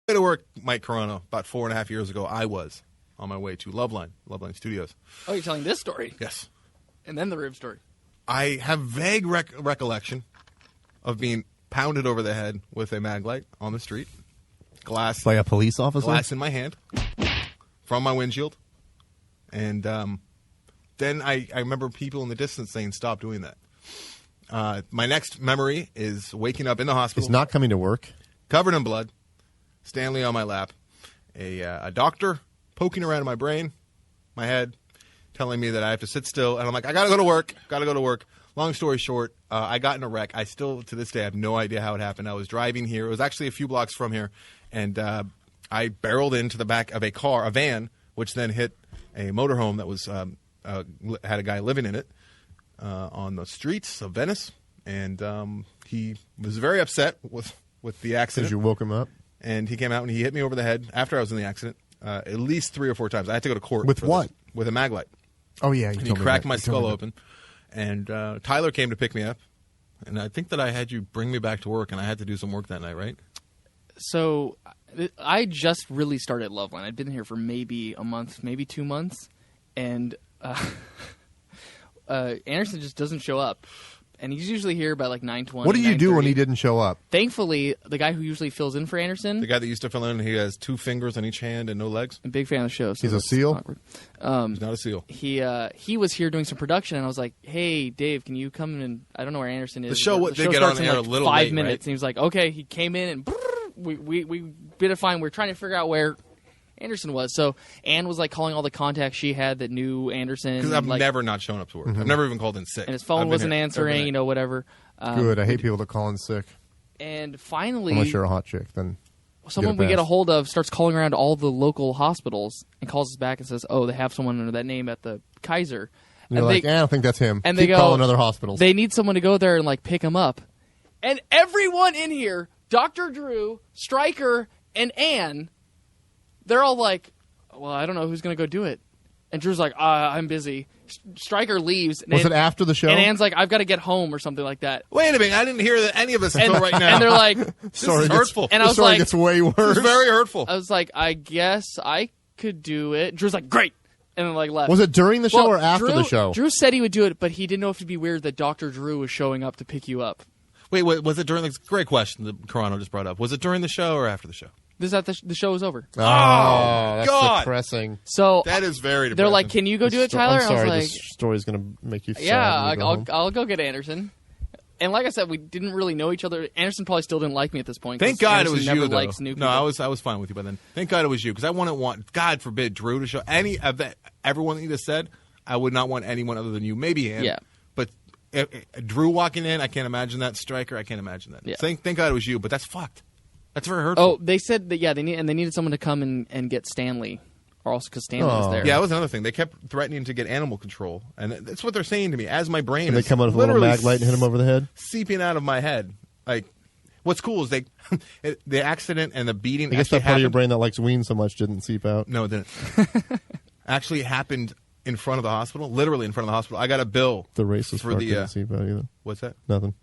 way to work, Mike Carano, about 4.5 years ago, I was on my way to Loveline Studios. Oh, you're telling this story? Yes. And then the rib story. I have vague recollection of being pounded over the head with a mag light on the street. Glass. By a police officer? Glass in my hand from my windshield. And then I remember people in the distance saying, stop doing that. My next memory is waking up in the hospital. It's not coming to work. Covered in blood. Stanley on my lap. A doctor poking around in my brain, my head, telling me that I have to sit still. And I'm like, I got to go to work. Long story short, I got in a wreck. I still, to this day, have no idea how it happened. I was driving here. It was actually a few blocks from here. And I barreled into the back of a van, which then hit a motorhome that was had a guy living in it on the streets of Venice. And he was very upset with the accident. Because you woke him up? And he came out and he hit me over the head after I was in the accident at least 3 or 4 times. I had to go to court. With what? With a mag light. Oh, yeah. And he cracked my skull open. And Tyler came to pick me up. And I think that I had you bring me back to work, and I had to do some work that night, right? So I just really started Loveline. I'd been here for maybe a month, maybe 2 months. And Anderson just doesn't show up. And he's usually here by like 9:20. What do you do when he didn't show up? Thankfully, the guy who usually fills in for Anderson. The guy that used to fill in, he has 2 fingers on each hand and no legs. I'm a big fan of the show. So he's a SEAL? He's not a SEAL. He was here doing some production, and I was like, hey, Dave, can you come in? I don't know where Anderson is. The show did get on air a little 5 late, minutes. right? And he was like, okay. He came in, and we did it fine. We're trying to figure out where Anderson was. So Ann was like calling all the contacts she had that knew Anderson. Because I've like, never not shown up to work. I've never even called in sick. And his phone wasn't answering, whatever. Good. I hate people that call in sick. And finally, unless you're a hot chick, then someone we get a hold of starts calling around to all the local hospitals and calls us back and says, oh, they have someone under that name at the Kaiser. And you're like, I don't think that's him. And Keep they go, calling other hospitals. They need someone to go there and like pick him up. And everyone in here, Dr. Drew, Stryker, and Ann, they're all like, well, I don't know who's going to go do it. And Drew's like, I'm busy. Stryker leaves. Was it after the show? And Ann's like, I've got to get home or something like that. Wait a minute. I didn't hear any of this until right now. And they're like, this is hurtful. And I was like, like, it's way worse. It's very hurtful. I was like, I guess I could do it. Drew's like, great. And then like left. Was it during the show or after the show? Drew said he would do it, but he didn't know if it'd be weird that Dr. Drew was showing up to pick you up. Wait, was it during the great question that Carano just brought up? Was it during the show or after the show? This is at the show was over. Oh, that's God. depressing. So that is very depressing. They're like, "Can you go do it, Tyler?" I'm sorry, I was like, this story's going to make you sad. Yeah, I'll go get Anderson. And like I said, we didn't really know each other. Anderson probably still didn't like me at this point. Thank God Anderson it was never you, though. likes new people. No, I was fine with you by then. Thank God it was you, because I wouldn't want, God forbid, Drew to show any of that. Everyone that you just said, I would not want anyone other than you. Maybe Ann. Yeah. But Drew walking in, I can't imagine that. Stryker, I can't imagine that. Yeah. Thank God it was you, but that's fucked. That's very hurtful. Oh, they said that they needed someone to come and get Stanley, or also because Stanley was there. Yeah, that was another thing. They kept threatening to get animal control, and that's what they're saying to me as my brain. And they is come out with a little mag light and hit him over the head, seeping out of my head. Like, what's cool is the accident and the beating. I guess that part of your brain that likes ween so much didn't seep out. No, it didn't. Actually happened in front of the hospital, literally in front of the hospital. I got a bill. The racist for part the didn't seep out either. What's that? Nothing.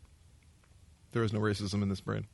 There was no racism in this brain.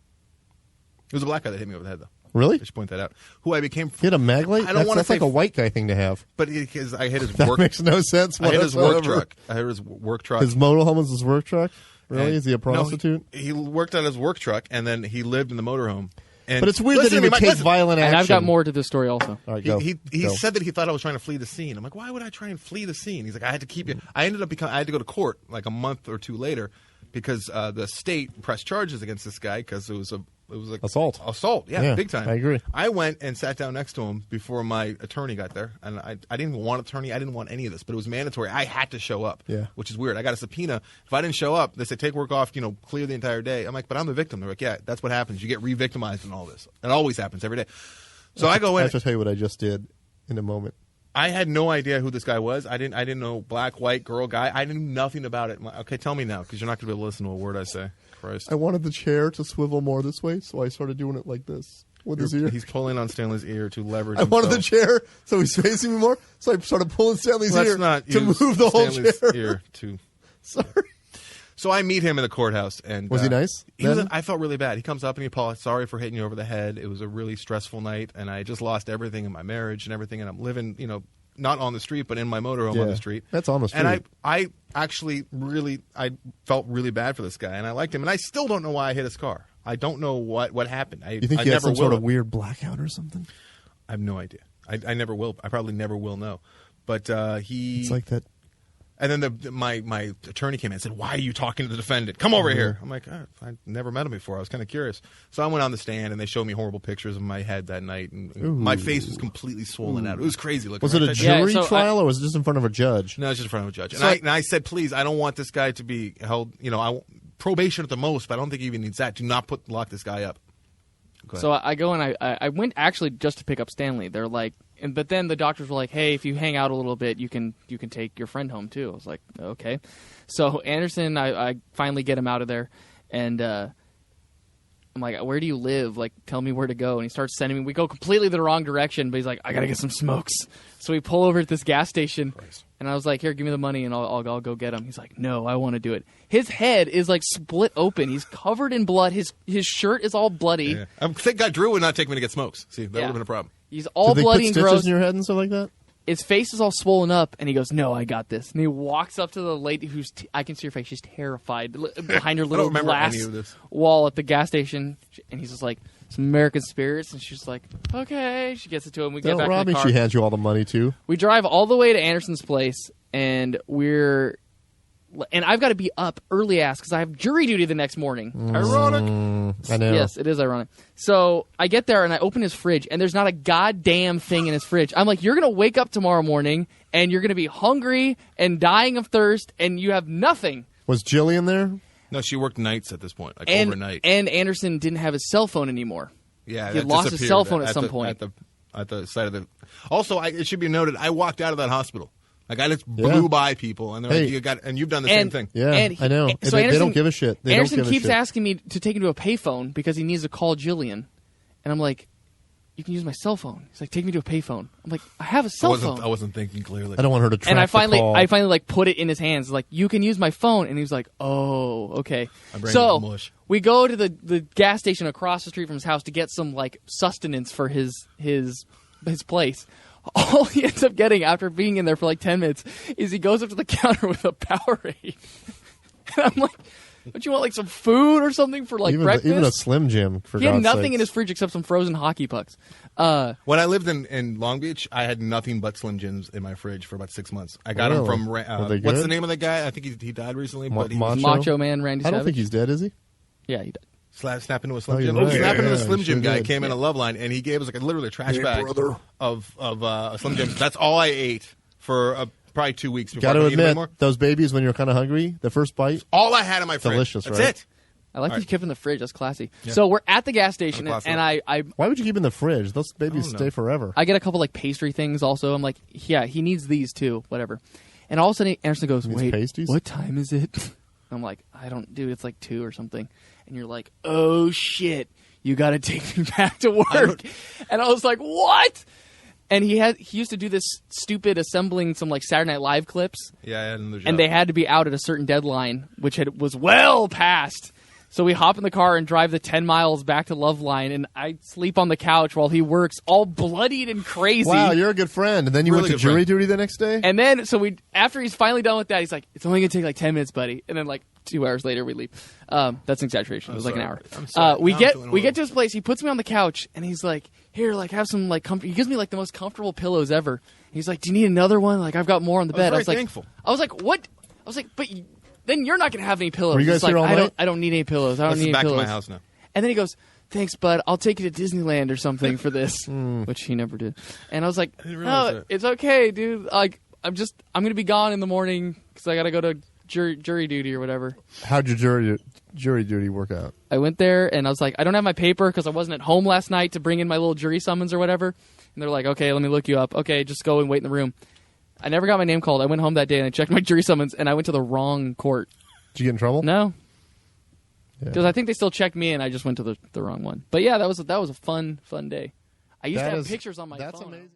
It was a black guy that hit me over the head, though. Really? I should point that out. Who I became. He had a mag light? I don't want to say like a white guy thing to have. But because I hit his that work. makes no sense. I hit his work truck. I hit his work truck. His motorhome was his work truck? Really? And Is he a prostitute? No, he worked on his work truck, and then he lived in the motorhome. And but it's weird that he would take violent action. And I've got more to this story also. All right, go. He go. said that he thought I was trying to flee the scene. I'm like, why would I try and flee the scene? He's like, I had to keep you. I ended up I had to go to court like a month or two later because the state pressed charges against this guy because it was like assault. Yeah, big time. I agree. I went and sat down next to him before my attorney got there, and I didn't even want an attorney. I didn't want any of this, but it was mandatory. I had to show up. Yeah. Which is weird. I got a subpoena. If I didn't show up, they said take work off. Clear the entire day. I'm like, but I'm the victim. They're like, yeah, that's what happens. You get re-victimized in all this. It always happens every day. So I go in. I have to tell you what I just did in a moment. I had no idea who this guy was. I didn't know black, white, girl, guy. I knew nothing about it. Okay, tell me now, because you're not going to be able to listen to a word I say. Christ. I wanted the chair to swivel more this way, so I started doing it like this with his ear. He's pulling on Stanley's ear to leverage I wanted the chair, so he's facing me more, so I started pulling Stanley's ear to move the whole Stanley's chair. ear to... Sorry. So I meet him in the courthouse, and Was he nice then? I felt really bad. He comes up and he apologized. Sorry for hitting you over the head. It was a really stressful night, and I just lost everything in my marriage and everything. And I'm living, not on the street, but in my motorhome on the street. That's on the street. And I actually I felt really bad for this guy, and I liked him. And I still don't know why I hit his car. I don't know what happened. You think I he had never some sort will. of weird blackout or something? I have no idea. I never will. I probably never will know. But he. It's like that. And then my attorney came in and said, "Why are you talking to the defendant? Come over here." I'm like, I never met him before. I was kind of curious. So I went on the stand, and they showed me horrible pictures of my head that night. And my face was completely swollen out. It was crazy looking. Was it a right? jury so trial or was it just in front of a judge? No, it was just in front of a judge. So- And I said, please, I don't want this guy to be held, probation at the most, but I don't think he even needs that. Do not lock this guy up. Go ahead. So I go and I went actually just to pick up Stanley. They're like, but then the doctors were like, hey, if you hang out a little bit, you can take your friend home too. I was like, okay. So Anderson, I finally get him out of there, and I'm like, where do you live? Like, tell me where to go. And he starts sending me. We go completely the wrong direction, but he's like, I gotta get some smokes. So we pull over at this gas station, and I was like, here, give me the money, and I'll go get him. He's like, no, I want to do it. His head is like split open. He's covered in blood. His shirt is all bloody. Yeah. I think God Drew would not take me to get smokes. See, that would have been a problem. He's all Did they bloody put and stitches gross. in your head and stuff like that? His face is all swollen up, and he goes, no, I got this. And he walks up to the lady who's, I can see her face, she's terrified, behind her little remember glass any of this. wall at the gas station. And he's just like, some American spirits. And she's like, okay. She gets it to him. We get Don't back rob in the me. car. She hands you all the money too. We drive all the way to Anderson's place, and I've got to be up early ass because I have jury duty the next morning. Ironic. I know. Yes, it is ironic. So I get there and I open his fridge, and there's not a goddamn thing in his fridge. I'm like, you're going to wake up tomorrow morning, and you're going to be hungry and dying of thirst, and you have nothing. Was Jillian there? No, she worked nights at this point, like And, overnight. and Anderson didn't have his cell phone anymore. Yeah, he that lost his disappeared cell phone at some the- point. at the side of the. Also, it should be noted, I walked out of that hospital. Like I just blew by people, and they're Hey. like, you've done the same thing. Yeah, And I know. so they Anderson- don't give a shit. They Anderson don't give keeps a shit. asking me to take him to a payphone because he needs to call Jillian. And I'm like, you can use my cell phone. He's like, take me to a payphone. I'm like, I have a cell phone. I wasn't thinking clearly. I don't want her to track And I finally, the call. I finally like put it in his hands. Like, you can use my phone. And he was like, oh, okay. My brain So was mush. we go to the gas station across the street from his house to get some like sustenance for his place. All he ends up getting after being in there for like 10 minutes is he goes up to the counter with a Powerade. And I'm like, don't you want like some food or something for like breakfast? even a Slim Jim, for he had God's nothing sakes. in his fridge except some frozen hockey pucks. When I lived in Long Beach, I had nothing but Slim Jims in my fridge for about 6 months. I got them Really? from Were they what's good? the name of the guy? I think he died recently. Ma- but he Macho? Macho Man Randy I Savage. don't think he's dead, is he? Yeah, he died. snap into a Slim Oh, Jim. you're right. Snap into the Yeah, Slim he Jim sure guy did. came in a love line, and he gave us like literally a trash bag of Slim Jims. That's all I ate for probably 2 weeks. Before Got I to could eat admit, anymore. those babies when you're kind of hungry, the first bite, All I had in my fridge. Delicious, That's right? it. I like All that right. you kept in the fridge. That's classy. So we're at the gas station, Classy. and I why would you keep in the fridge? Those babies I don't stay know. forever. I get a couple like pastry things also. I'm like, yeah, he needs these too, whatever. And all of a sudden, Anderson goes, Needs wait, pasties? what time is it? I'm like, I don't, dude, it's like 2 or something. And you're like, oh shit, you got to take me back to work. And I was like, what? And he used to do this stupid assembling some like Saturday Night Live clips, Yeah, I had another job. and they had to be out at a certain deadline, which was well past. So we hop in the car and drive the 10 miles back to Loveline, and I sleep on the couch while he works, all bloodied and crazy. Wow, you're a good friend. And then you Really went to good jury friend. duty the next day? And then, after he's finally done with that, he's like, it's only going to take like 10 minutes, buddy. And then like 2 hours later, we leave. That's an exaggeration. It was like an sorry. hour. I'm sorry. We Now I'm get feeling a we little- get to his place. He puts me on the couch, and he's like, here, like have some like comfort. He gives me like the most comfortable pillows ever. He's like, do you need another one? Like I've got more on the bed. very I was like, thankful. I was like, what? I was like, but then you're not going to have any pillows. Were you guys It's like, here all night? I don't need any pillows. I don't This need is any back to pillows. my house now. And then he goes, thanks, bud. I'll take you to Disneyland or something for this, Hmm. which he never did. And I was like, didn't realize no, that. it's okay, dude. Like, I'm going to be gone in the morning because I got to go to jury duty or whatever. How'd your jury duty work out? I went there and I was like, I don't have my paper because I wasn't at home last night to bring in my little jury summons or whatever. And they're like, okay, let me look you up. Okay, just go and wait in the room. I never got my name called. I went home that day and I checked my jury summons and I went to the wrong court. Did you get in trouble? No, Yeah. because I think they still checked me and I just went to the wrong one. But yeah, that was a fun day. I used to have pictures on my That's phone. amazing.